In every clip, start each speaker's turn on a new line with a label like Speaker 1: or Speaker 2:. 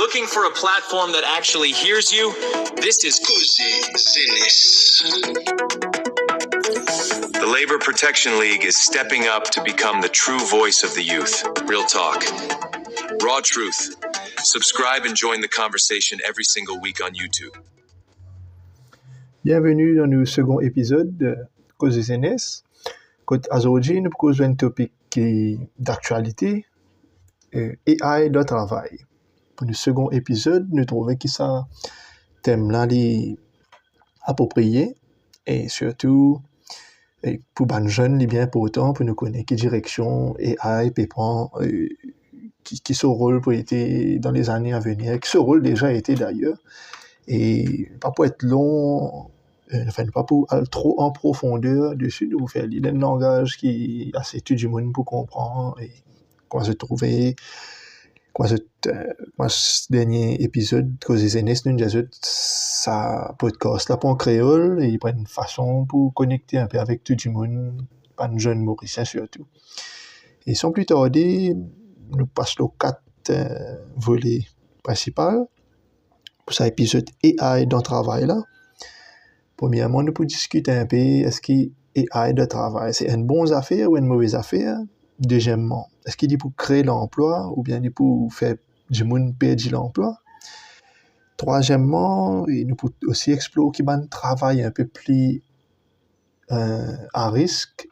Speaker 1: Looking for a platform that actually hears you? This is Cozy Zenes. The Labor Protection League is stepping up to become the true voice of the youth. Real talk. Raw truth. Subscribe and join the conversation every single week on YouTube.
Speaker 2: Bienvenue dans le second épisode de Cozy Zenes. Aujourd'hui, nous proposons un topic d'actualité, AI de travail. Pour le second épisode, nous trouvons que ça thème-là est approprié et surtout pour les jeunes, il est bien important pour nous connaître quelle direction AI peut prendre, qui son rôle pour être dans les années à venir, qui son rôle déjà a été d'ailleurs, et pas pour être long, pas pour aller trop en profondeur dessus, de vous faire lire un langage qui est assez tout du monde pour comprendre et comment se trouver. Ce dernier épisode, Cozy Zenes, nous avons ça podcast là pour en créole et ils prennent une façon pour connecter un peu avec tout le monde, pas de jeunes mauriciens surtout. Et sans plus tarder, nous passons aux 4 volets principaux pour cet épisode AI dans le travail là. Premièrement, nous pouvons discuter un peu, est-ce que AI de travail, c'est une bonne affaire ou une mauvaise affaire? Deuxièmement, est-ce qu'il est pour créer l'emploi ou bien il est pour faire du monde perdre l'emploi? Troisièmement, nous pouvons aussi explorer qu'il y a un travail un peu plus à risque.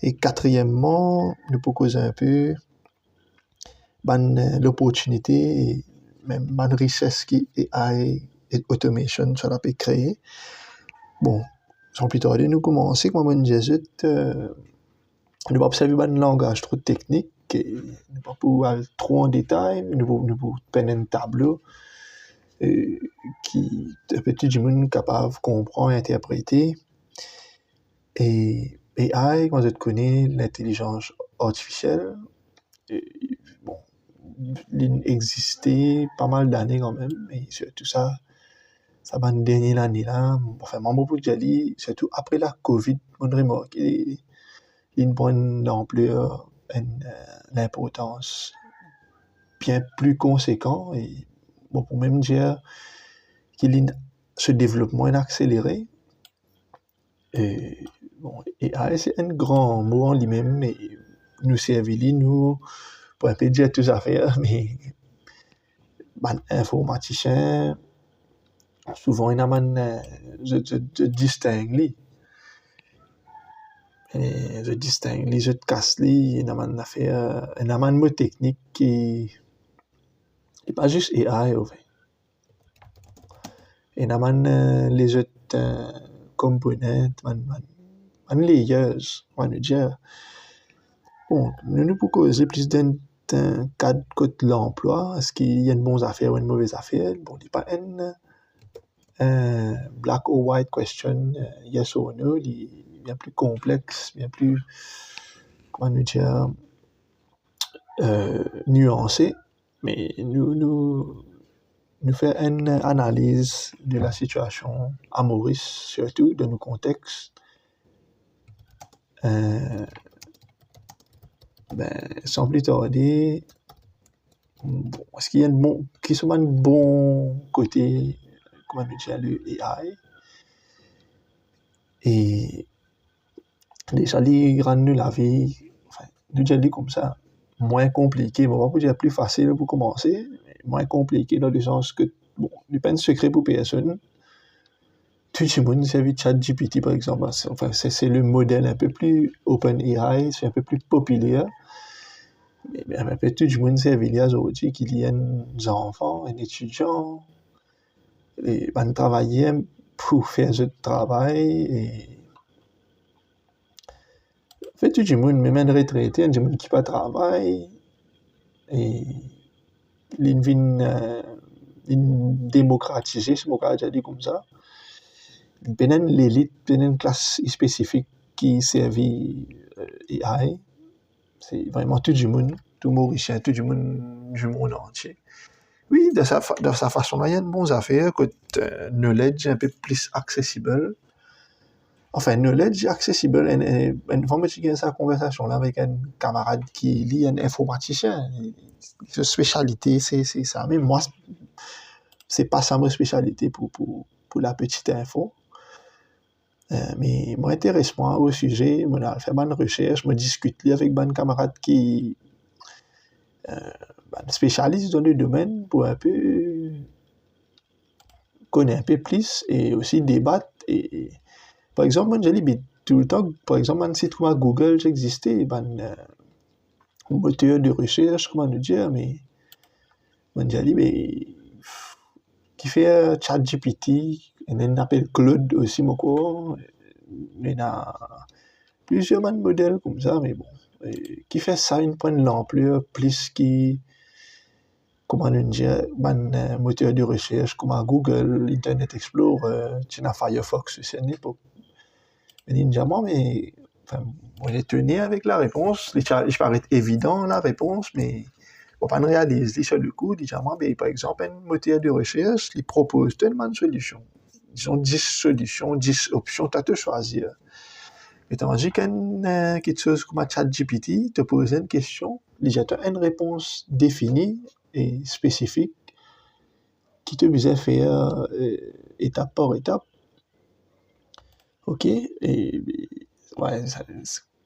Speaker 2: Et quatrièmement, nous pouvons causer un peu l'opportunité et même la richesse qui AI et automation ça peut créer. Bon, sans plus tarder, nous commençons comme un jésuite. Nous ne pouvons pas observer un langage trop technique, nous ne pouvons pas aller trop en détail, nous pouvons prendre un tableau qui est petit du monde capable de comprendre et interpréter. Et AI, quand vous connaissez l'intelligence artificielle, bon, il existait pas mal d'années quand même, mais surtout ça va une dernière année là, enfin, moi, beaucoup de dit, surtout après la COVID, on remarque une bonne ampleur, l'importance bien plus conséquent et bon, pour même dire qu'il ce développement est accéléré. Et bon, AI c'est un grand mot en lui-même, mais nous servit nous pour un peu dire toutes affaires, mais informaticien souvent il a je distingue et je distingue je casse il a une affaire un mot technique qui est pas juste AI au fait et les autres componentes man layers on va dire bon nous pour causer plus d'un cadre de l'emploi, est-ce qu'il y a une bonne affaire ou une mauvaise affaire? Bon, il n'y a pas une black or white question, yes or no, il est bien plus complexe, bien plus, comment nous dire, nuancé, mais nous faisons une analyse de la situation à Maurice, surtout dans nos contextes. Sans plus tarder, bon, est-ce qu'il y a qui sont un bon côté, comment dire, le AI et déjà il rend nous la vie, enfin, nous dire comme ça, moins compliqué, bon, on va pas dire plus facile pour commencer, mais moins compliqué dans le sens que, bon, il n'y a pas de secret pour personne. Tout le monde servi de ChatGPT par exemple, enfin, c'est le modèle un peu plus OpenAI, c'est un peu plus populaire. Mais un peu tout le monde servi aujourd'hui qu'il y a des enfants, des étudiants, et van travailler pour faire ce travail et en fait tout le monde même un retraité un monde qui pas travail et il vient démocratiser ce qu'on a dit comme ça benen l'élite benen classe spécifique qui servit AI c'est vraiment tout le monde tout mauricien tout le monde du monde entier. Oui, de sa façon, il y a une bonne affaire, que knowledge un peu plus accessible. enfin, knowledge accessible. Une fois que j'ai cette conversation-là avec un camarade qui lit un informaticien, sa spécialité, c'est ça. Mais moi, c'est pas ça ma spécialité pour la petite info. Mais moi, intéresse-moi au sujet, moi, fait bonne recherche, moi, discute avec un camarade qui spécialiste dans le domaine pour un peu connaître un peu plus et aussi débattre. Et par exemple, moi, j'ai dit tout le temps, par exemple, un site comme Google, j'existais, un moteur de recherche, comment nous dire, mais moi, j'ai dit, mais qui fait ChatGPT, on appelle Claude aussi, il y a plusieurs modèles comme ça, mais bon, qui fait ça, une prend l'ampleur plus qui, comment nous dire, un moteur de recherche comme Google, Internet Explorer, Firefox aussi à l'époque. Mais enfin, moi j'ai tenu avec la réponse, il paraît évident la réponse, mais on pas réaliser sur le coup, mais par exemple, un moteur de recherche, il propose tellement de solutions. Ils ont 10 solutions, 10 options, tu as te choisir. Et tandis quelque chose comme ChatGPT te pose une question, déjà tu as une réponse définie et spécifique qui te faisait faire étape par étape. Ok, et ouais,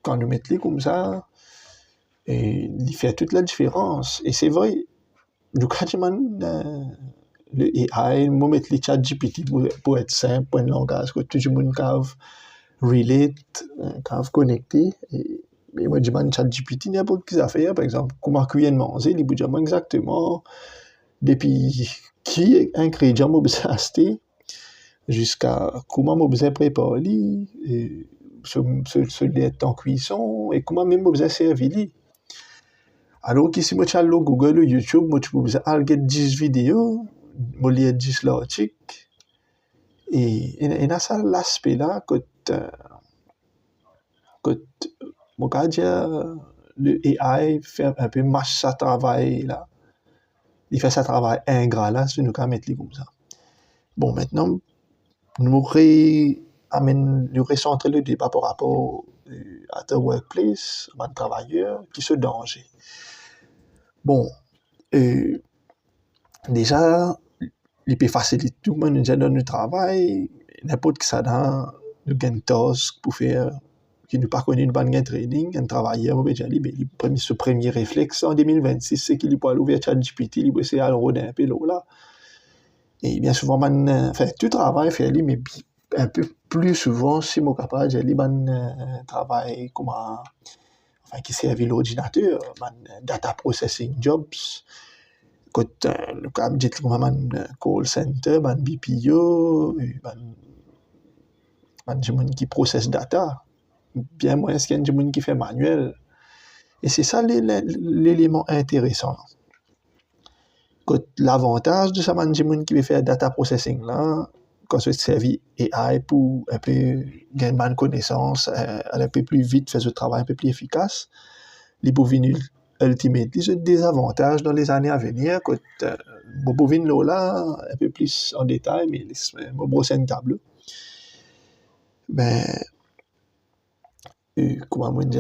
Speaker 2: quand nous mettons comme ça, et il fait toute la différence. Et c'est vrai, du coup, le AI, moi mettre les ChatGPT pour être simple, pour un langage que tout le monde peut relate, peut connecter. Mais moi, je demande ChatGPT n'importe quelle affaire, par exemple, comment cuire une manger, il vous dit exactement depuis qui ingrédient moi besoin acheter jusqu'à comment moi besoin préparer ce lait en cuisson et comment même moi besoin servir. Alors qu'ici, moi, le Google, le YouTube, moi, tu peux regarder 10 vidéos, moi, lire 10 articles. Et il y a ça l'aspect-là que moi, quand le AI fait un peu marche sa travail, là. Il fait sa travail ingrat, là, si nous pouvons mettre comme ça. Bon, maintenant, nous recentrer le débat par rapport à the workplace, à un travailleur qui se danger. Bon, déjà, il peut faciliter tout le monde dans le travail, n'importe qui ça dans le gain task pour faire, qui ne pas connu une bonne training, un travailleur, ce premier réflexe en 2026, c'est qu'il peut aller ouvrir ChatGPT, il peut essayer de rôder un peu là. Et bien souvent, tout travail fait, mais un peu plus souvent, si je suis capable de faire un travail qui servait l'ordinateur, data processing jobs, comme un call center, un BPO, un gens qui processe data, bien moins qu'il y a des gens qui fait manuel. Et c'est ça l'élément intéressant. L'avantage de ça, man, gens qui fait data processing là, quand c'est servi AI pour un peu gagner une connaissance, aller un peu plus vite, faire ce travail un peu plus efficace, les pour venir ultimately, c'est des avantages dans les années à venir. Quand pour venir là un peu plus en détail, mais je brosser une table. Ben, comment on dit,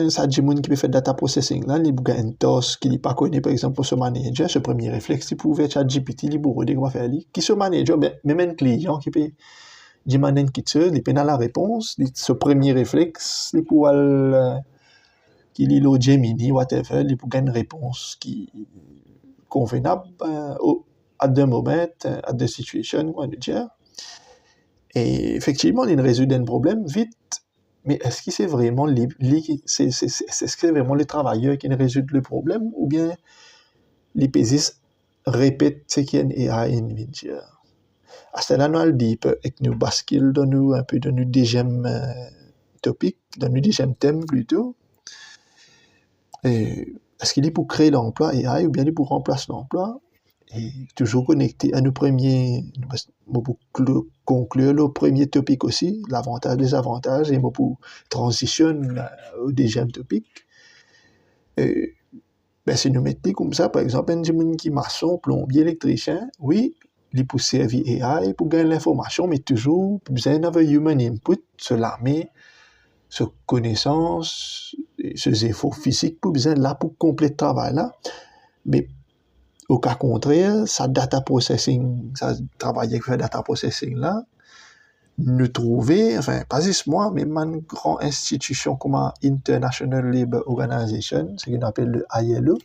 Speaker 2: ça dit qui peut faire data processing là, il y a une task qu'il n'est pas connu, par exemple, pour ce manager, ce premier réflexe, il pouvait ChatGPT, il peut regarder comment faire, qui ce manager, même un client qui peut demander une question, il peut dans la réponse, ce premier réflexe, il peut qu'il lit le Gemini, whatever, il peut gagner une réponse qui est convenable à the moment, à the situation, on va dire. Et effectivement, il résout un problème vite. Mais est-ce que c'est vraiment le travailleur qui résout le problème ou bien les PSIS répètent ce qu'il y a AI NVIDIA? À ce là, nous allons dire que nous basculons dans un peu dans le deuxième topic, dans le deuxième thème plutôt. Est-ce qu'il est pour créer l'emploi AI ou bien il est pour remplacer l'emploi? Et toujours connecté à nos premiers, pour conclure le premier topic aussi, l'avantage, les avantages, et pour transitionner au deuxième topic. Si nous mettons comme ça, par exemple, un gens qui est maçon, plombier, électricien, oui, il peut servir AI pour gagner l'information, mais toujours besoin d'avoir human input, se l'armée, ce connaissance, ce efforts physiques pour besoin là pour compléter le travail là. Mais au cas contraire, ça data processing, ça travail avec le data processing là, nous trouver, enfin pas juste moi, mais une grande institution comme International Labour Organization, ce qu'on appelle le ILO,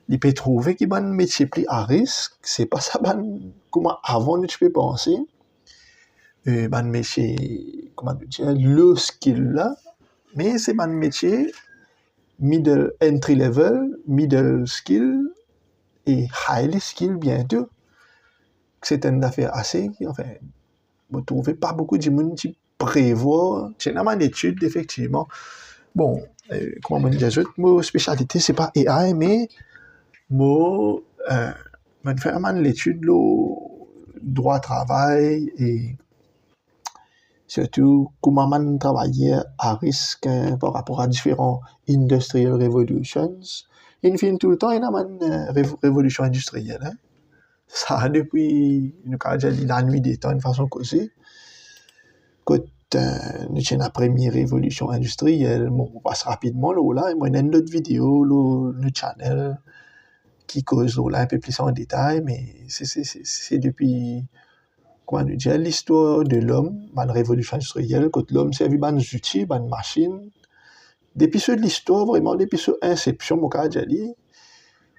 Speaker 2: il peut trouver qu'il y a un métier plus à risque, c'est pas ça comme avant tu peux penser, un métier, comment dire, le skill là, mais c'est un métier middle entry level, middle skill et highly skill bientôt. C'est une affaire assez, enfin, vous ne trouvez pas beaucoup de monde qui prévoit, c'est une étude effectivement. Bon, comment on dit, ma spécialité c'est pas AI, mais moi, je fais l'étude le droit travail et surtout comment on travailler à risque par rapport à différents industrial revolutions. Il finit tout le temps, il y a une révolution industrielle. Hein. Ça, depuis la nuit des temps, de façon causée. Quand nous avons la première révolution industrielle, on passe rapidement là, il y a une autre vidéo, le channel, qui cause là un peu plus en détail, mais c'est depuis comment nous dire l'histoire de l'homme, la révolution industrielle, quand l'homme servait des outils, des machines. Depuis l'histoire, vraiment, depuis l'inception, mon cas dit,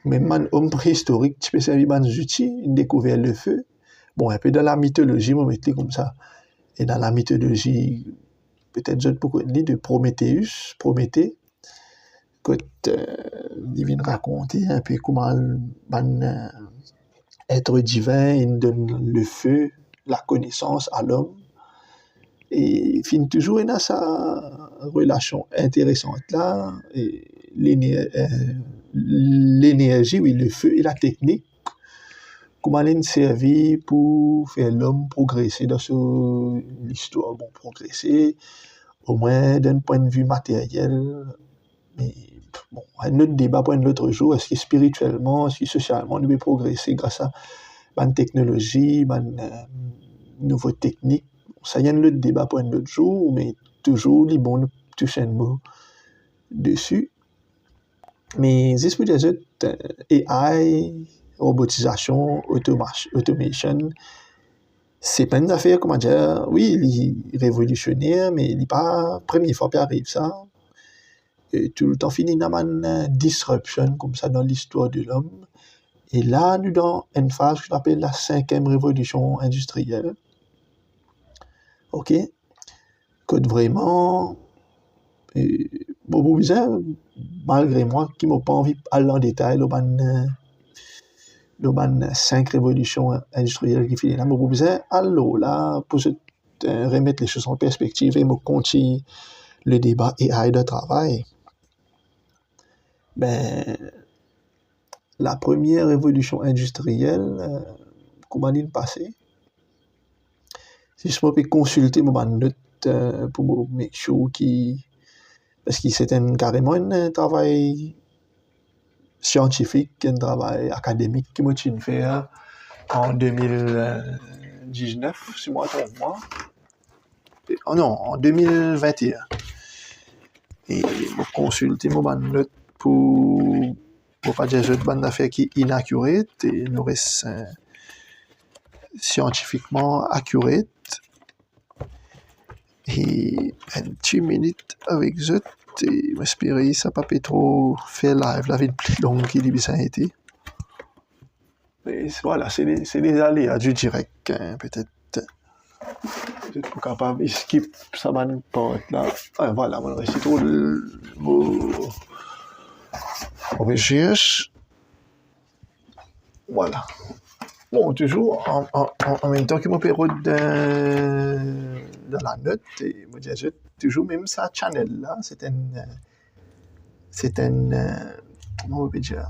Speaker 2: même un homme préhistorique, tu peux servir des outils, il découvert le feu. Bon, un peu dans la mythologie, on mettait comme ça. Et dans la mythologie, peut-être je peux dire de Prométhée, quand il vient raconter un peu comment un être divin il donne le feu, la connaissance à l'homme. Et il finit toujours dans sa relation intéressante là, et l'énergie, oui, le feu et la technique, comment elle servit pour faire l'homme progresser dans l'histoire, bon, progresser, au moins d'un point de vue matériel, mais bon, un autre débat pour un autre jour, est-ce que spirituellement, est-ce que socialement, nous pouvons progresser grâce à une technologie, une nouvelle technique. Ça y a un autre débat pour un autre jour, mais toujours, les bons touchent un mot dessus. Mais c'est pour dire AI, robotisation, automation, c'est pas une affaire, comment dire, oui, il est révolutionnaire, mais il n'est pas la première fois qu'il arrive ça. Et tout le temps fini dans une disruption comme ça dans l'histoire de l'homme. Et là, nous dans une phase que j'appelle la 5e révolution industrielle. Ok? Que vraiment, bon, malgré moi, qui n'ai pas envie d'aller en détail, le 5 révolutions industrielles qui finissent là, mais vous besoin aller là pour se remettre les choses en perspective et me continuer le débat AI de travail. Ben, la première révolution industrielle, comment il passé? Si je peux consulter mon note pour make sure parce que c'était carrément un travail scientifique, un travail académique que moi j'ai fait en 2019, si moi trompe moi. Oh non, en 2021. Et je consulter mon note pour pas dire une affaire qui est inaccurate et nous reste scientifiquement accurate. Et un petit minute avec eux, et j'espère que ça ne va pas trop faire live, la vie plus longue qu'il a été. Mais voilà, c'est des aléas du direct, hein, peut-être. Vous êtes capable de skip ça man porte là. Ah, voilà, on reste trop recherche. Voilà. Bon, toujours en même temps que mon période dans la note, et moi j'ai toujours même ça channel là, c'est un comment on peut dire,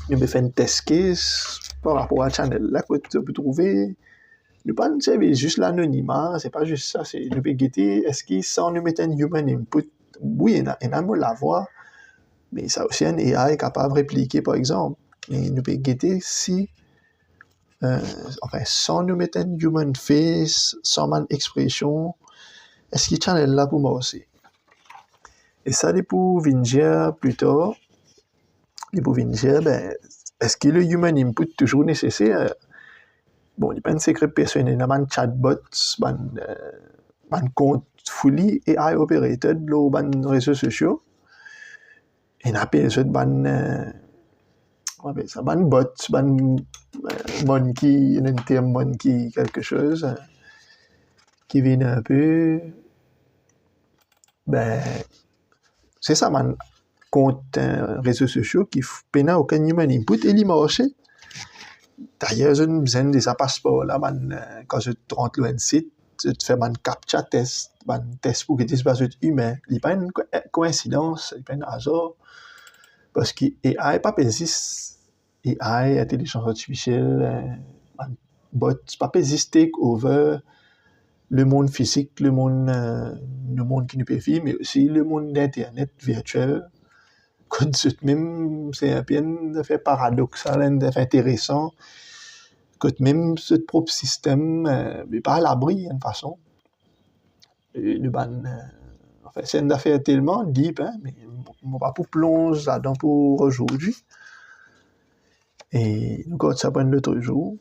Speaker 2: je me fais un test case par rapport à channel là que tu peux trouver. Ne pas nous servir juste l'anonymat, c'est pas juste ça, c'est nous peut guetter, est-ce qu'il sans nous mettre un human input, oui, il y a la voix, mais ça aussi un AI capable de répliquer par exemple, et nous peut guetter si sans nous mettre un human face, sans une expression, est-ce qu'il channel là pour marcher? Et ça, les pour venir plus tard, les pour venir, est-ce que le human input toujours nécessaire? Bon, il n'y a pas un secret personnel, il y a un chatbot, un compte fully AI operated, dans les réseaux sociaux. Et on appelle ça un bot, un monkey, un terme monkey, quelque chose, qui vient un peu, c'est ça, un compte réseaux sociaux qui n'a aucun human input et il marche. D'ailleurs, je ne besoin de ça passeport là, quand je rentre dans un site, je fais un captcha test, un test pour que tu sois humain. Il n'y a pas une coïncidence, il n'y a pas un hasard. Parce que AI pas existe. AI, intelligence artificielle, bot, pas existe take over le monde physique, le monde qui nous peut vivre, mais aussi le monde d'Internet virtuel. Quand même, c'est un peu fait paradoxal, intéressant. Quand même, ce propre système n'est pas à l'abri, d'une façon. C'est une affaire tellement deep, mais on va pas plonger là-dedans pour aujourd'hui. Et nous, quand ça prend l'autre jour.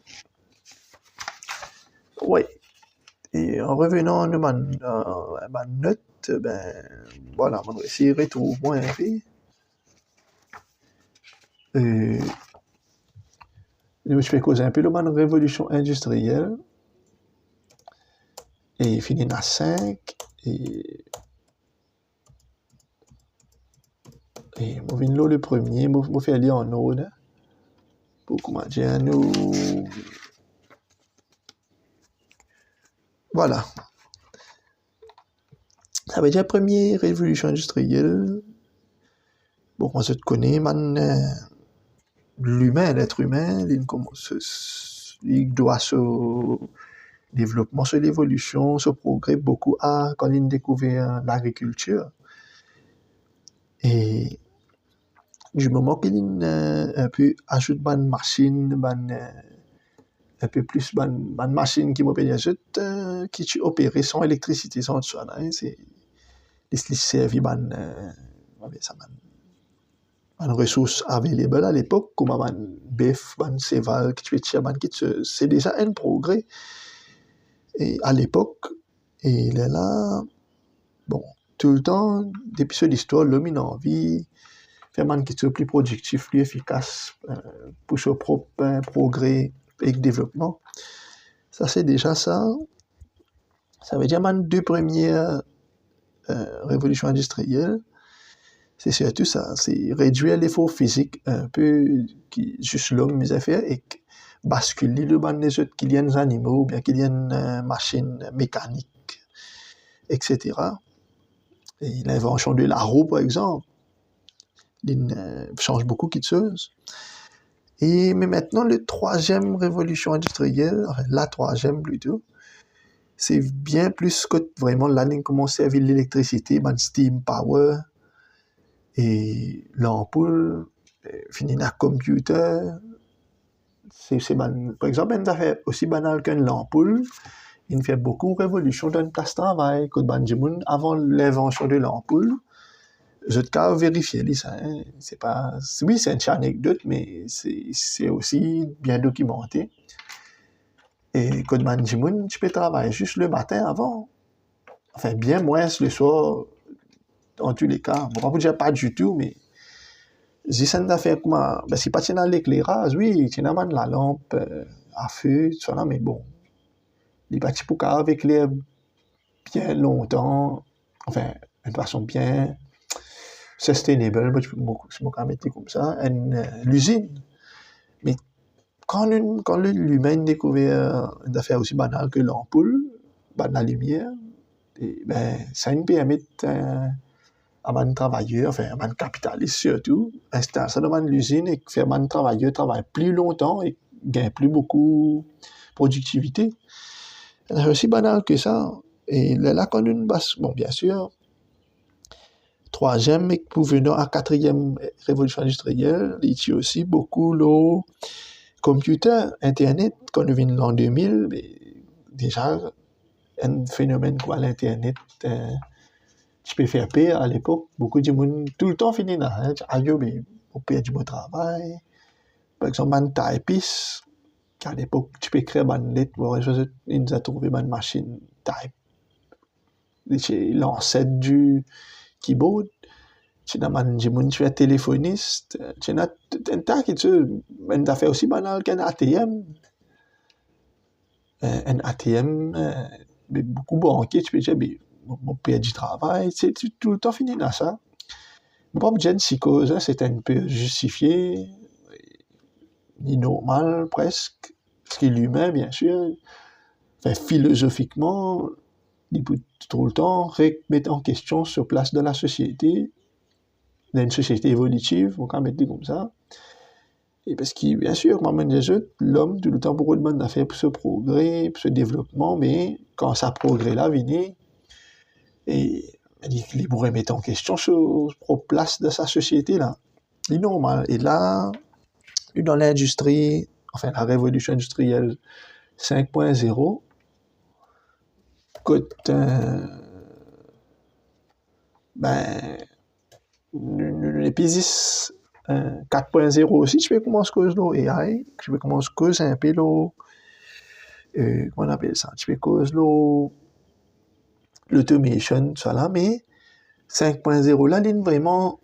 Speaker 2: Oui. Et en revenant à ma note, voilà, on va essayer de retrouver un peu. Je vais causer un peu de la révolution industrielle. Et finir à 5. Et je vais lire le premier, je vais faire lire en ordre. Pour comment dire, nous. Voilà. Ça veut dire première révolution industrielle. Bon, on se connaît, l'être humain, il doit se développement, sur l'évolution, ce progrès beaucoup quand il a découvert l'agriculture. Et du moment qu'il a un peu ajouté une machine, un peu plus une machine qui m'opère qui opère sans électricité, sans tout ça, c'est servi une ressource available à l'époque, comme un bœuf, un cheval, c'est déjà un progrès. Et à l'époque, et là, bon, tout le temps, depuis cette histoire, l'homme a envie de faire un quelque chose plus productif, plus efficace pour son propre progrès et développement. Ça, c'est déjà ça. Ça veut dire que les deux premières révolutions industrielles, c'est surtout ça, c'est réduire l'effort physique un peu, juste l'homme, mes affaires, et basculer le ban des autres, qu'il y ait des animaux, ou bien qu'il y ait une machine mécanique, etc. Et l'invention de la roue, par exemple, change beaucoup de choses. Mais maintenant, la troisième révolution industrielle, la troisième plutôt, c'est bien plus que vraiment là, on commence à vivre l'électricité, steam power, et l'ampoule, finit dans le computer. Par exemple, une affaire aussi banale qu'une l'ampoule, il fait beaucoup de révolutions dans une place de travail. Avant l'invention de l'ampoule, je te vérifier ça. C'est pas, oui, c'est une anecdote, mais c'est aussi bien documenté. Et quand tu peux travailler juste le matin avant. Enfin, bien moins le soir, en tous les cas. Bon, on peut dire pas du tout, mais si c'est une affaire comment, c'est pas dans l'éclairage, oui, tu as la lampe à feu, tout ça, mais bon, les bâtiments pour avec l'air bien longtemps, enfin, d'une façon bien sustainable, je peux mettre comme ça, l'usine. Mais quand l'humain découvert une affaire aussi banale que l'ampoule, la lumière, ça nous permet à un travailleur, enfin, à un capitaliste surtout, installer ça dans l'usine et faire un travailleur travailler plus longtemps et gagner plus beaucoup de productivité. C'est aussi banal que ça. Et là, quand une base, bon, bien sûr, troisième, et pour venir à quatrième révolution industrielle, il y a aussi beaucoup l'eau computer, internet, quand on vient de l'an 2000, déjà, un phénomène quoi l'internet, je peux faire pire à l'époque, beaucoup de monde, tout le temps fini là, hein, mais on perd du travail. Par exemple, un typiste, à l'époque, tu peux écrire une lettre, il nous a trouvé une machine type. C'est l'ancêtre du keyboard. Tu es un téléphoniste, tu as un tas qui une affaire aussi banale qu'un ATM. Un ATM, beaucoup banquiers, tu peux dire, on perd du travail, c'est tout le temps fini dans ça. Bon, j'ai une psychose, c'est un peu justifié, ni normal presque, ce qui est l'humain, bien sûr. Enfin, philosophiquement, il peut tout le temps remettre en question sur place de la société, dans une société évolutive, on peut mettre comme ça. Et parce que, bien sûr, comme l'homme, tout le temps, beaucoup de monde a fait pour ce progrès, pour ce développement, mais quand ça progrès-là vient, et il pourrait mettre en question sur place de sa société-là. C'est normal. Et là, dans l'industrie, enfin, la révolution industrielle 5.0, quand l'épisode 4.0 aussi, je vais commencer à cause de l'AI, je vais commencer à cause un peu comment on appelle ça, je vais cause l'automation, ça là, mais 5.0 là, il vraiment,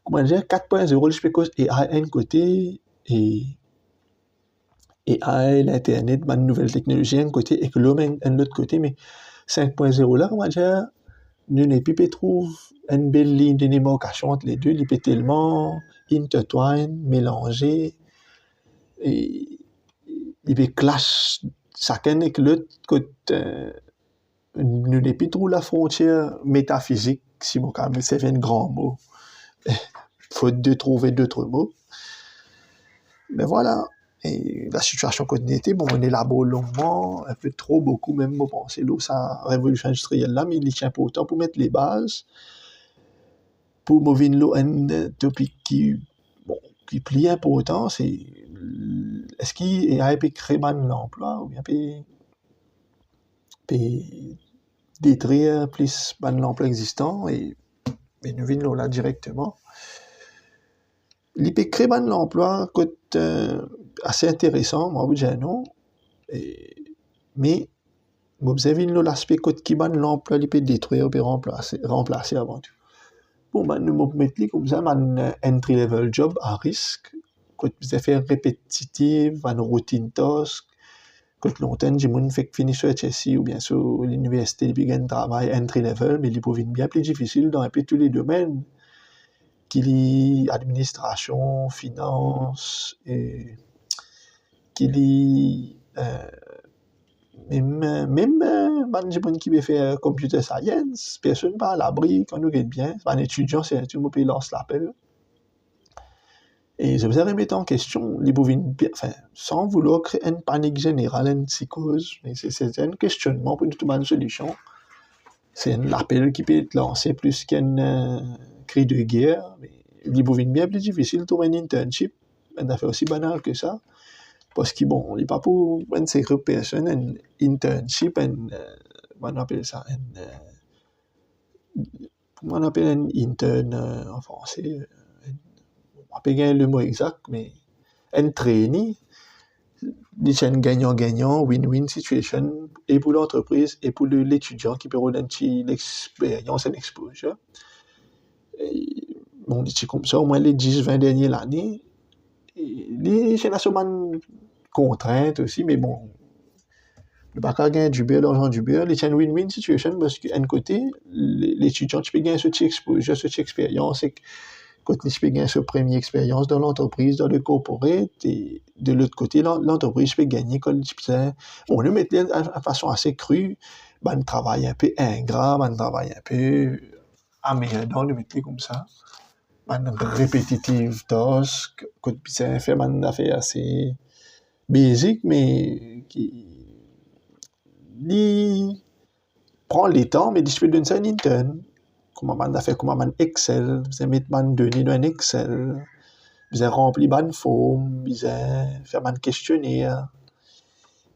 Speaker 2: comment dire, 4.0, je vais cause AI un côté, et AI, l'Internet, une nouvelle technologie un côté, et que l'homme un autre côté, mais 5.0 là, comment dire, nous ne pouvons pas trouver une belle ligne de démarcation entre les deux, il peut tellement intertwine, mélanger, et il peut clash chacun avec l'autre, nous ne pouvons pas trouver la frontière métaphysique, si mon cas, mais c'est un grand mot, faute de trouver d'autres mots. Mais voilà, et la situation qu'on était, bon, on élabore longuement, un peu trop, beaucoup même, bon, c'est là, ça, révolution industrielle là, mais il est important pour mettre les bases, pour mover un topic qui est plus important, c'est est-ce qu'il y a peut créer l'emploi ou bien peut détruire plus l'emploi existant et nous venons là directement. Il peut créer l'emploi coûte assez intéressant, moi je dis non, mais vous avez l'aspect coûte qui l'emploi, il peut détruire ou peut remplacer avant tout. Bon, nous mettons comme ça un entry-level job à risque, quand vous avez fait répétitive, une routine task, quand longtemps, j'ai fait finir sur HSC ou bien sur l'université, il y a un travail entry-level, mais il peut bien plus difficile dans un peu tous les domaines, qu'il y a administration, finance, et qu'il y même j'ai qui veut faire computer science, personne pas à l'abri quand nous gagne bien, un étudiant c'est tout le monde peut lancer l'appel. Et je vous ai remis en question, sans vouloir créer une panique générale, une psychose, mais c'est un questionnement pour trouver une solution. C'est un appel qui peut être lancé plus qu'un cri de guerre, mais il est bien plus difficile de trouver un internship, une affaire aussi banale que ça. Parce que bon, il n'est pas pour une série de personnes, un internship, on appelle ça, comment on appelle un intern en français, on peut gagner le mot exact, mais un trainee, c'est un gagnant-gagnant, win-win situation, et pour l'entreprise, et pour l'étudiant qui peut avoir l'expérience et l'exposure. Bon, c'est comme ça, au moins les 10-20 dernières années, les générations contraintes aussi, mais bon, le bac à gagner du beurre, l'argent du beurre, c'est une win-win situation parce qu'un côté, l'étudiant, tu peux gagner cette exposure, cette expérience, et quand tu peux gagner cette première expérience dans l'entreprise, dans le corporate, et de l'autre côté, l'entreprise peut gagner quand tu peux. Bon, nous mettons de façon assez crue, un travail un peu ingrat, un travail un peu améliorant, nous mettons comme ça. Une répétitive task, quand tu peux faire une affaire assez basique, mais qui prend les temps, mais je peux donner ça à un interne. Comment on a fait, comment on Excel, vous avez mis données dans un Excel, Ils ont rempli ban forme, ils ont fait ban questionnaire,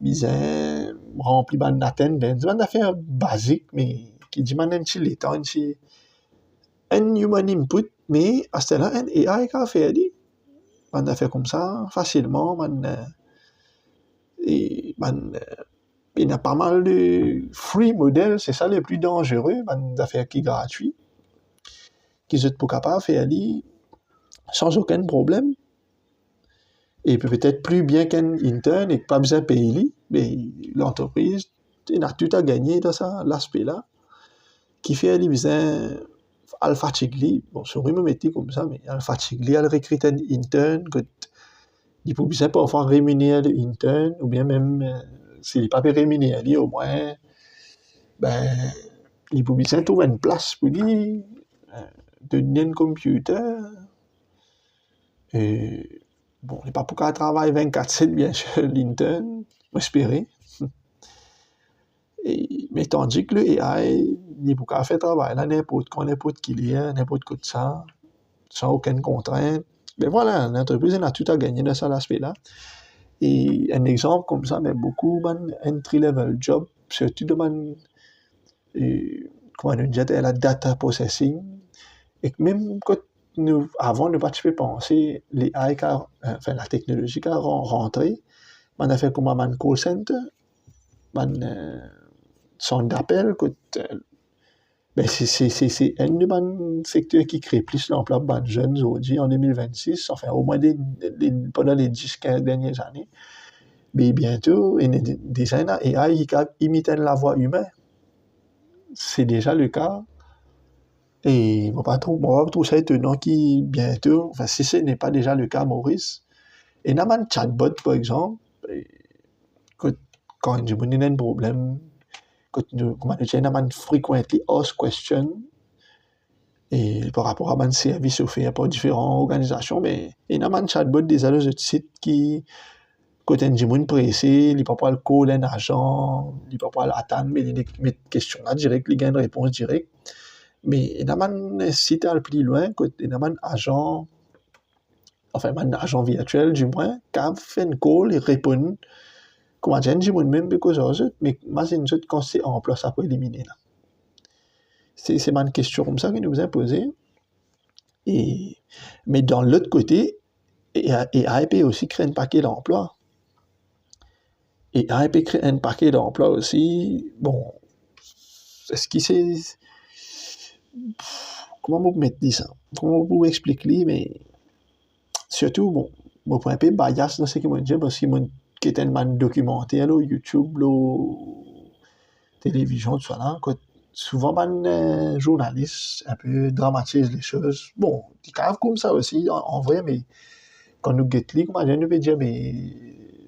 Speaker 2: ils ont rempli ban attendance, ban affaire basique, mais qui dit man un petit l'état, un human input, mais à ce là un AI qui a fait dit, ban affaire comme ça, facilement, et il y a pas mal de free modèles, c'est ça le plus dangereux, ban affaire qui est gratuit, qui sont pas capables de faire dit, sans aucun problème. Et peut-être plus bien qu'un interne et pas besoin de payer lui, mais l'entreprise a tout à gagner dans ça, l'aspect-là, qui fait lui besoin à le fatiguer, bon, sur une métier comme ça, mais à le fatiguer, à le recruter un interne, que il peut besoin parfois rémunérer l'interne, ou bien même, s'il n'est pas rémunéré, au moins, ben, il peut besoin trouver une place pour lui, donner un computer, et bon, il n'est pas pour qu'elle travaille 24/7, bien sûr, l'interne, espérer. Mais tandis que le AI, il est pour qu'elle fait travail là, n'importe qui lien, n'importe quoi de ça, sans aucune contrainte. Mais voilà, l'entreprise a tout à gagner dans cet aspect-là. Et un exemple comme ça, mais beaucoup entry-level job, surtout de comment on dit, la data processing, et que même quand avant de participer penser les AI, enfin la technologie qui a rentré, on a fait comme un call center, son d'appel, ben c'est un des secteurs qui crée plus l'emploi de jeunes aujourd'hui en 2026, enfin au moins pendant les 10-15 dernières années. Mais bientôt, il y a des designers AI qui imitent la voix humaine. C'est déjà le cas. Et on va pas trouver ça étonnant qui bientôt, enfin si ce n'est pas déjà le cas, Maurice, et il y a un chatbot par exemple, quand il y a un problème, comment dire, il y a un frequently asked question, et par rapport à un service offert par différentes organisations, mais il y a un chatbot des autres sites qui, quand il y a un pressé, il ne peut pas le call un agent, il ne peut pas l'attendre, mais il met une question là direct, il gagne une réponse directe. Mais il y a un site à plus loin, il y a un agent, enfin un agent virtuel du moins, qui a fait une call et répond, comment dire, je ne même pas cause mais imagine quand c'est en place, ça peut éliminer là. C'est une question comme ça qui nous a posée. Mais dans l'autre côté, AI peut aussi créer un paquet d'emplois. Et AI peut créer un paquet d'emplois aussi. Bon, est-ce que c'est... Comment vous mettez ça? Comment vous expliquer, mais surtout, bon, moi, pour un peu bias dans ce que je dis, parce que moi, qui est un documentaire, là, YouTube, là, télévision, tout ça, là, souvent, man, journalistes un peu dramatisent les choses. Bon, ils cavent comme ça aussi, en vrai, mais quand nous guettons, comment dire, nous peut dire, mais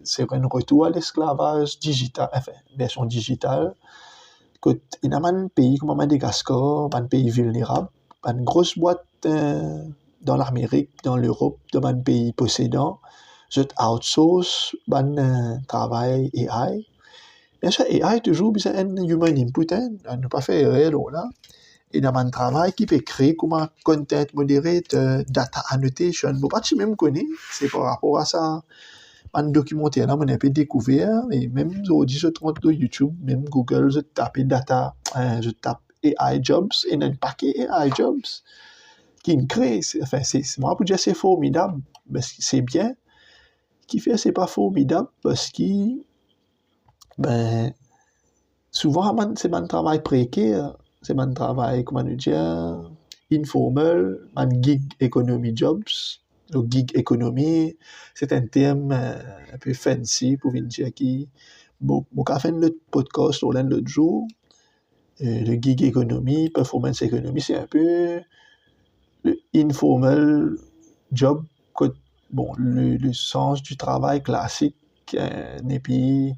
Speaker 2: c'est un retour à l'esclavage digital, enfin, version digitale. Il y a un pays comme Madagascar, un pays vulnérable, une grosse boîte dans l'Amérique, dans l'Europe, dans un pays possédant, je outsource un travail AI. Bien sûr, AI toujours besoin un human input, on ne pas faire erreur là. Et dans un travail qui peut créer comme un content moderator, data annotation, bon, pas même connaît, c'est par rapport à ça. Un documentaire là, on a pu découvrir, et même aujourd'hui, je trouve sur YouTube, même Google, je tape data, je tape AI jobs, et il y a un paquet AI jobs qui crée. Enfin, moi, pour dire c'est formidable, parce que c'est bien. Qui fait c'est pas formidable, parce que, ben, souvent, c'est un travail précaire, c'est un travail, comment dire, informel, un gig economy jobs. Le gig economy, c'est un terme un peu fancy pour dire qui. Bon, quand on fait le podcast l'autre jour, le gig economy, performance economy, c'est un peu le informal job, bon, le sens du travail classique, et puis,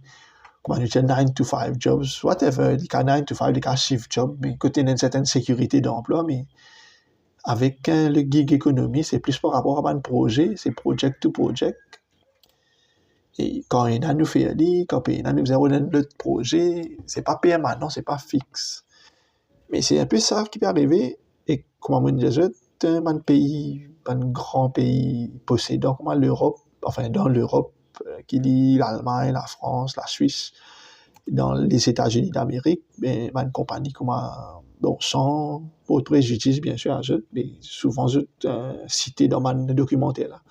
Speaker 2: comment dire, 9 to 5 jobs, whatever, les cas 9 to 5, les cas shift job, mais côté d'une certaine sécurité d'emploi, mais avec le gig economy, c'est plus par rapport à un projet, c'est project to project. Et quand il y a nous fait aller, quand il y a nous faisons notre projet, c'est pas permanent, c'est pas fixe. Mais c'est un peu ça qui peut arriver, et comme on dit, un pays un grand pays possédant comme l'Europe, enfin dans l'Europe, qui dit l'Allemagne, la France, la Suisse, dans les États-Unis d'Amérique, ben, une compagnie comme bon, sans autre préjudice, bien sûr, mais souvent cité dans mon documentaire là.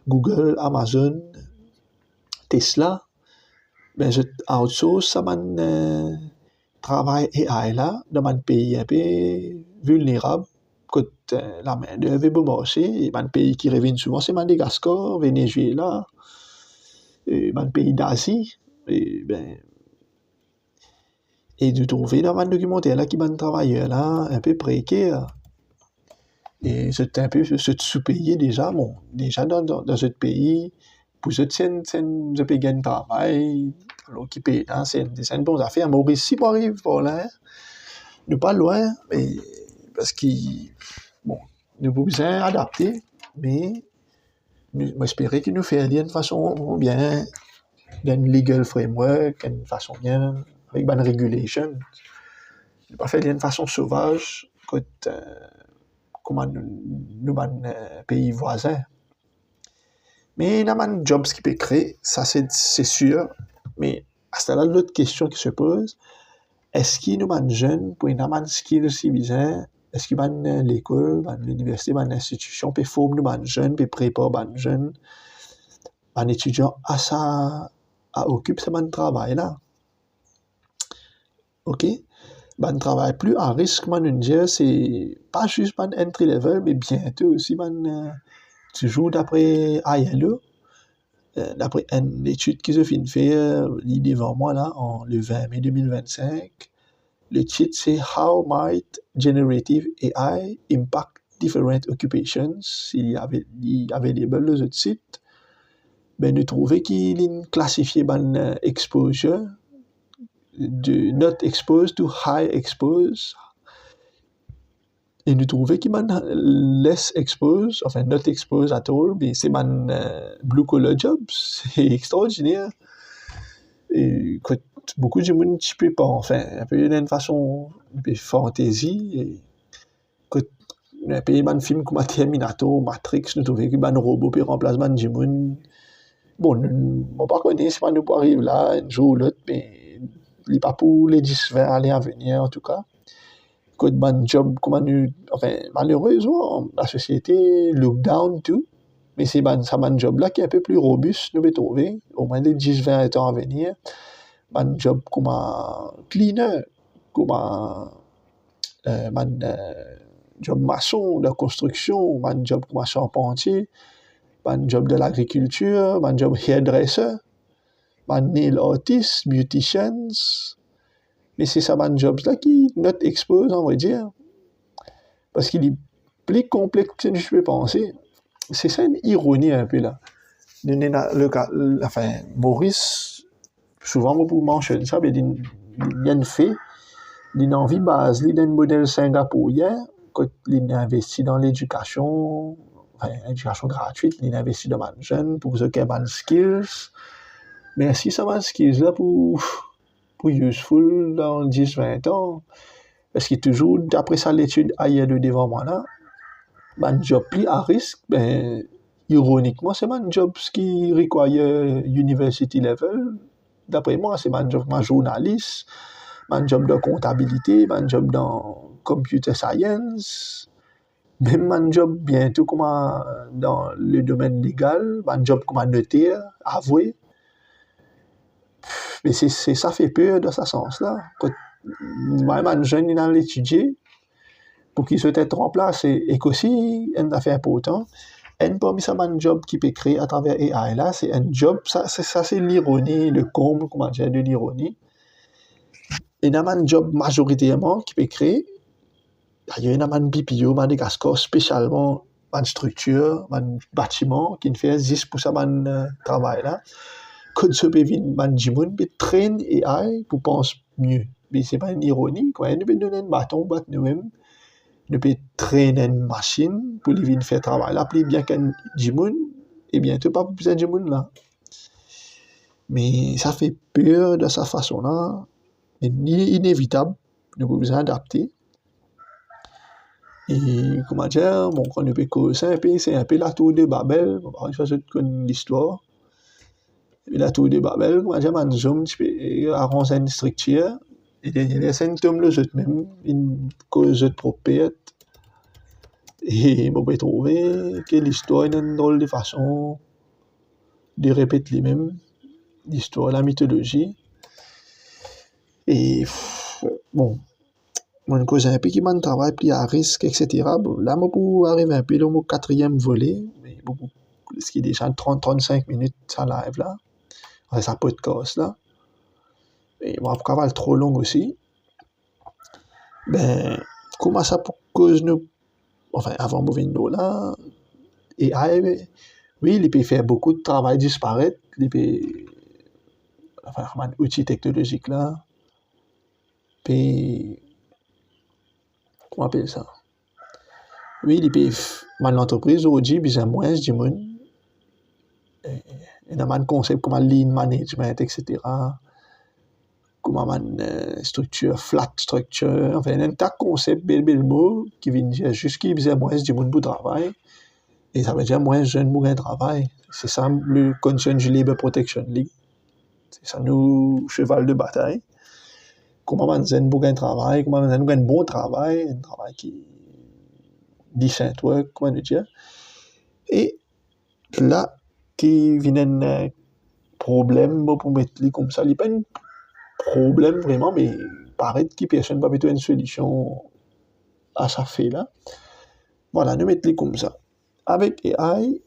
Speaker 2: Google, Amazon, Tesla, ben, je outsource ça travail AI là, dans un pays un peu vulnérable, quand la main-d'œuvre est bon marché, et un pays qui revient souvent, c'est Madagascar, Venezuela, un pays d'Asie, et ben, et de trouver dans un documentaire là qui un travailleur là un peu précaire, et c'est un peu sous-payé déjà, bon, déjà dans ce pays, pour ce je peux gagner travail, alors qui paye là, c'est une bonne affaire. Maurice, si on arrive par là, ne pas loin, mais parce qu'il, bon, nous pouvons besoin adapter, mais nous espérer qu'il nous fait d'une façon bien, d'une legal framework, d'une façon bien, avec une régulation. Ne pas faire d'une façon sauvage, comme nous, pays voisins. Mais il y a des jobs qui peuvent créer, ça c'est sûr, mais à ce là l'autre question qui se pose, est-ce qu'il y a des jeunes pour une skills si besoin, est-ce qu'il y a l'école, l'université, l'institution peut former des jeunes, peut préparer des jeunes, un étudiant à occuper ce travail là. OK? Un travail plus à risque, c'est pas juste un entry level, mais bientôt aussi toujours d'après ILO, d'après une étude qui se fait faire devant moi là, le 20 mai 2025. Le titre c'est How Might Generative AI Impact Different Occupations. Il y avait le site. Ben, nous trouvons qu'il est classifié par exposure, de not exposed to high exposed. Et nous trouvons qu'il est less exposed, enfin not exposed at all, mais c'est blue collar jobs. C'est extraordinaire. Et beaucoup de gens ne peuvent pas, enfin, un peu d'une façon, un peu fantaisie. Un peu un film comme Terminator, Matrix, nous trouvons que un robot peut remplacer un gens. Bon, nous ne pas connaître si nous pouvons arriver là, un jour ou l'autre, mais il n'est pas pour les 10-20 années à venir, en tout cas. Quand un job, enfin, malheureusement, la société look down tout, mais c'est un job là qui est un peu plus robuste, nous pouvons trouver, au moins les 10-20 ans à venir. Un job comme un cleaner, comme un job maçon de construction, un job comme un charpentier, un job de l'agriculture, un job hairdresser, un nail artist, beauticians. Mais c'est ça, un job là qui not expose, on va dire, parce qu'il est plus complexe que je peux penser. C'est ça une ironie un peu là. Enfin, Maurice, souvent vous mentionnez ça, mais il y a une fait, il y a une envie base, il y a un modèle singapourien, quand il investit dans l'éducation, enfin, l'éducation gratuite, il investit dans les jeunes pour qu'ils aient des skills. Mais si ça va skills là pour useful dans 10-20 ans, parce que toujours, d'après ça, l'étude ailleurs de devant moi là, un job plus à risque, ben, ironiquement, c'est un job qui requiert university level. D'après moi, c'est un job de journaliste, un job de comptabilité, un job dans computer science, même un job bientôt comme dans le domaine légal, un job comme un notaire, avoué. Mais ça fait peur dans ce sens-là. Quand même un jeune il a l'étudier, pour qu'il soit être remplacé, et qu'aussi, une affaire importante, parmi ça, un job qui peut créer à travers AI là, c'est un job, ça c'est l'ironie, le comble, comment dire, de l'ironie. Il y a un job majoritairement qui peut créer, il y a un BPO, Madagascar, spécialement, une structure, un bâtiment qui fait 10% de travail là. Quand ce peut venir, un jimoun peut traîner AI pour penser mieux. Mais c'est pas une ironie, quoi. Nous peut donner un bâton, nous-mêmes. Nous peut traîner une machine pour lui faire travail là, plus bien qu'un jimoun, et bientôt pas besoin de jimoun là. Mais ça fait peur de sa façon là. Mais inévitable, nous pouvons besoin d'adapter. Et comment dire, bon, quand on peut causer un peu, c'est un peu la tour de Babel. Bon, ça, je connais l'histoire. Et la tour de Babel, comment dire, man zoom, tu peux arranger une structure. Et les symptômes, le jeu même, une cause de propriété. Et on peut trouver que l'histoire est une drôle de façon de répéter les mêmes. L'histoire, la mythologie. Et bon, mon cause un peu qui m'a travail plus à risque, etc. Bon, là, moi, pour arriver un peu dans mon quatrième volet, mais beaucoup, ce qui est déjà 30-35 minutes, ça live là, enfin, ça podcast là. Et bon, pour avoir trop long aussi, ben, comment ça pour cause nous, enfin, avant de venir là, et oui, il peut faire beaucoup de travail disparaître, il peut, enfin, un outil technologique là, puis, comment on appelle ça? Oui, il peut, l'entreprise aujourd'hui, besoin moins de monde. Il y a un concept comme lean management, etc. Comme une structure, flat structure. Enfin, il y a un tas de concepts, bel mot, qui viennent dire juste qu'il besoin moins de monde pour travail. Et ça veut dire moins de jeunes pour un travail. C'est ça le Consumer Labor Protection League. C'est ça nous, cheval de bataille. Comment on a pour un travail, comment on a un bon travail, un travail qui decent work, comment dire. Et là, qui vient un problème pour mettre comme ça, il n'y a pas un problème vraiment, mais paraît que personne va mettre une solution à ça fait là. Voilà, nous mettons comme ça. Avec AI,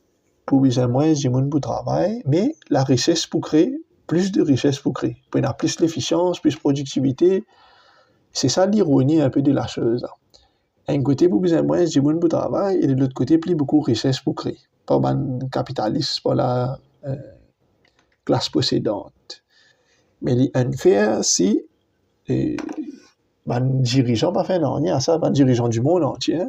Speaker 2: pour besoin moins de monde pour travail, mais la richesse pour créer, plus de richesse pour créer. Pour y avoir plus d'efficience, plus de productivité. C'est ça l'ironie un peu de la chose. Un côté, pour besoin moins de monde pour travail, et de l'autre côté, plus beaucoup de richesse pour créer. Pas le capitaliste, pas la classe possédante. Mais l'unfair, si les dirigeants pas fait rien à ça, les dirigeants du monde entier.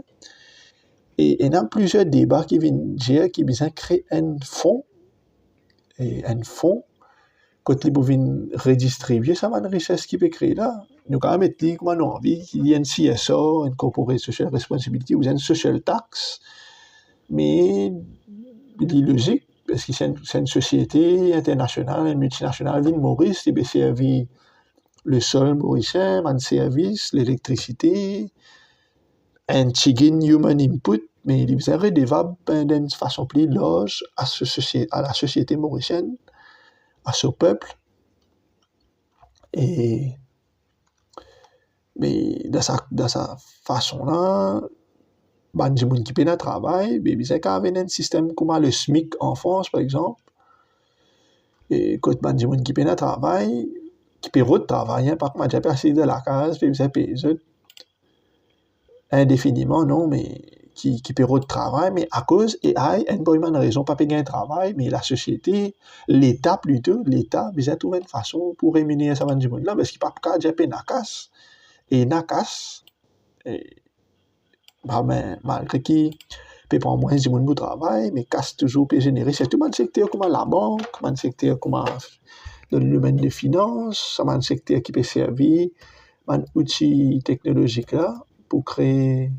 Speaker 2: Et il y a plusieurs débats qui viennent dire qu'ils besoin créer un fonds, et un fonds, quand ils viennent redistribuer ça, une richesse qui peut créer là. Nous quand même dit comme on a envie qu'il y ait une CSO, une corporate social responsibility, ou une social tax, mais il est logique parce que c'est une société internationale, une multinationale, ville Maurice, qui servi le sol mauricien, un service, l'électricité, un chicken human input, mais il est redevable d'une façon plus large à la société mauricienne, à ce peuple. Et mais dans sa façon-là, les gens qui peuvent travailler, mais c'est quand même un système comme le SMIC en France, par exemple. Et quand les gens qui peuvent travailler, qui peuvent travailler, par contre, j'ai passé de la case, puis ils payent indéfiniment, non, mais qui peuvent travailler, mais à cause, et une raison, pas payer un travail, mais la société, l'État plutôt, l'État, ils ont trouvé une façon pour rémunérer ça, gens là, parce qu'il n'y a pas de payer nakas. Et nakas, malgré qu'il peut prendre moins de monde pour travail, mais casse toujours peut générer, surtout dans le secteur comme la banque, dans le secteur comme dans le domaine des finances, dans le secteur qui peut servir un outil technologique là pour créer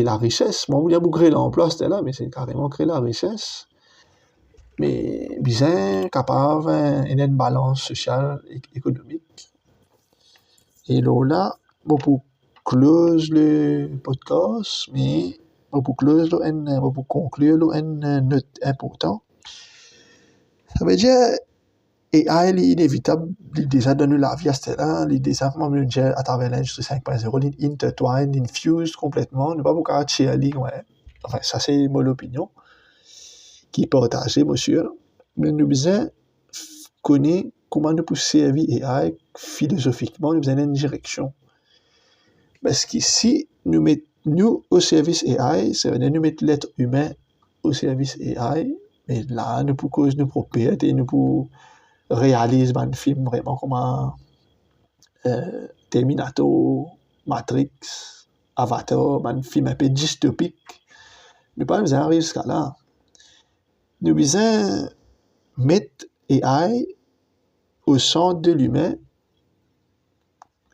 Speaker 2: la richesse. Bon, on voulait pour créer l'emploi, c'était là, mais c'est carrément créer la richesse. Mais bien capable d'une balance sociale et économique. Et là, pour close le podcast, mais pour conclure une note importante. Ça veut dire AI est inévitable, il déjà donne la vie à cela, il déjà à travers l'industrie 5.0, il intertwine, il infuse complètement, ne pas beaucoup à cheerlead, ouais. Enfin, ça c'est mon opinion, qui est partagée, monsieur. Mais nous besoin connaître comment nous pouvons servir AI philosophiquement, nous besoin d'une direction. Parce que si nous mettons nous au service AI, ça veut dire nous mettre l'être humain au service AI, mais là, nous pouvons cause nos propriétés, nous pouvons réaliser un film vraiment comme Terminator, Matrix, Avatar, un film un peu dystopique. Nous ne pouvons pas arriver jusqu'à là. Nous devons mettre AI au centre de l'humain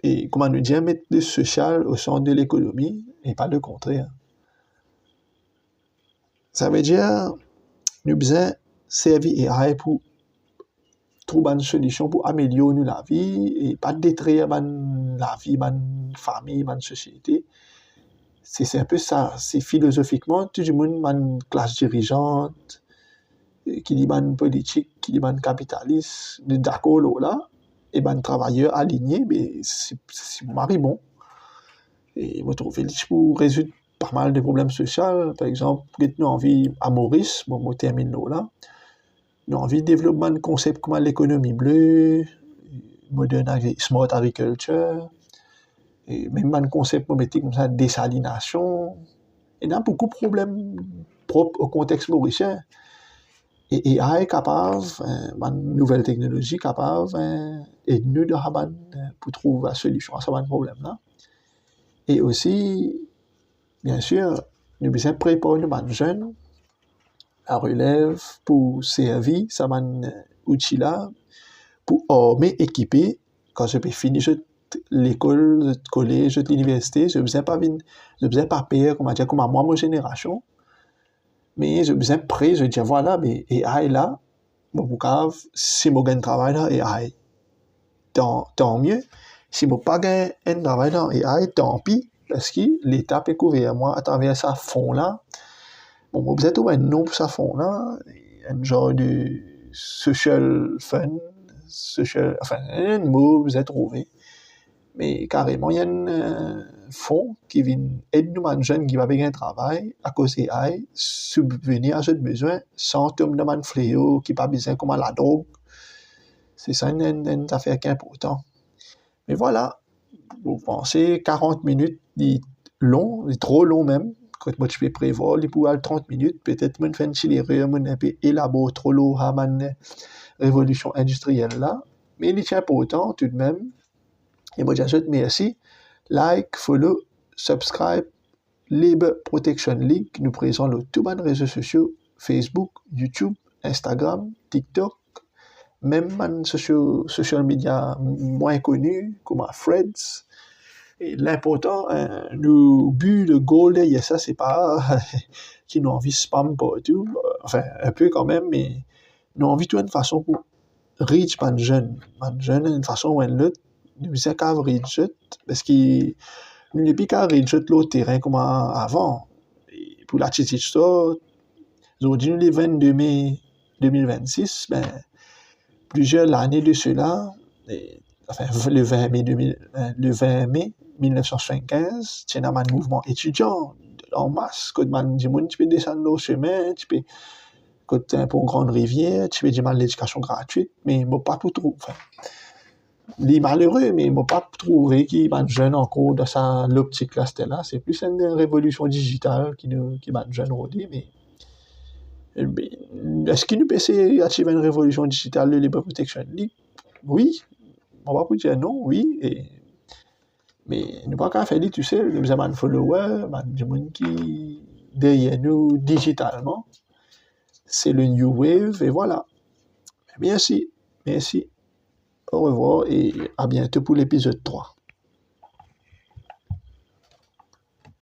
Speaker 2: et, comment nous dire, mettre le social au centre de l'économie et pas le contraire. Ça veut dire, nous besoin servir AI pour trouver une solution pour améliorer la vie et pas détruire la vie, la famille, la société. C'est un peu ça. C'est philosophiquement, tout le monde, une classe dirigeante, qui dit une politique, qui dit une capitaliste, d'accord là, et un travailleur aligné, mais c'est mari bon. Et vous trouvez pour résoudre pas mal de problèmes sociaux. Par exemple, nous envie à Maurice, bon, on termine là. Nous envie de développer un concept comme l'économie bleue, smart agriculture, et même un concept comme ça, désalination. Il y a beaucoup de problèmes propres au contexte mauricien. Et AI est capable, une nouvelle technologie capable, et nous de pour trouver la solution à ce problème-là. Et aussi, bien sûr, nous besoin préparer nos jeunes à relève pour servir ça outil là pour armer, équiper quand je peux finir l'école, le collège, l'université, je besoin pas payer comme à moi ma génération, mais je besoin prêt, je dis voilà, mais AI là, mon cave, si moi gagne travail là AI, tant mieux. Si moi pas gagne un travail dans AI, tant pis, parce que l'État peut couvrir moi à travers ça fond là. Bon, vous êtes un nom pour ça fond là, un genre de social fund, enfin, un mot vous êtes trouvé. Mais carrément, il y a un fonds qui vient aider nous, les jeunes qui va bien travail à cause de AI, subvenir à ce besoin sans tomber dans un fléau qui pas besoin comme la drogue. C'est ça une affaire qui est importante. Mais voilà, vous pensez 40 minutes, long, trop long même. Quand moi, tu peux prévoir, il peut aller 30 minutes, peut-être même faire une petite erreur, un peu élaborer trop long à la révolution industrielle là. Mais il est important tout de même. Et moi, j'ajoute merci. Like, follow, subscribe, Labor Protection League, qui nous présente tous les réseaux sociaux, Facebook, YouTube, Instagram, TikTok, même les social media moins connus, comme Threads. Et l'important, nous but le goal, ça, c'est pas qui nous envie spam partout, enfin, un peu quand même, mais nous envie de toute façon pour reach les jeunes, d'une façon ou d'une autre, nous sommes qu'à reach, parce que nous n'est plus qu'à reach l'autre terrain comme avant. Et pour la petite histoire, aujourd'hui, le 22 mai 2026, ben, plusieurs années de cela, enfin, le 20 mai 1975, c'est un mouvement étudiant en masse, quand tu peux descendre au chemin, tu peux, quand tu es pour une grande rivière, tu peux demander l'éducation gratuite, mais il ne pas tout trouver. Enfin, il est malheureux, mais il ne pas trouver qu'il y a des jeunes encore dans l'optique là, c'était là. C'est plus une révolution digitale qui va jeune aujourd'hui, mais est-ce qu'il nous peut achiver une révolution digitale de Labor Protection League? Oui, on va pas dire non, oui, mais nous pas qu'à faire tu sais, nous avons un follower, des gens qui derrière nous digitalement, c'est le new wave, et voilà. Merci, au revoir et à bientôt pour l'épisode 3.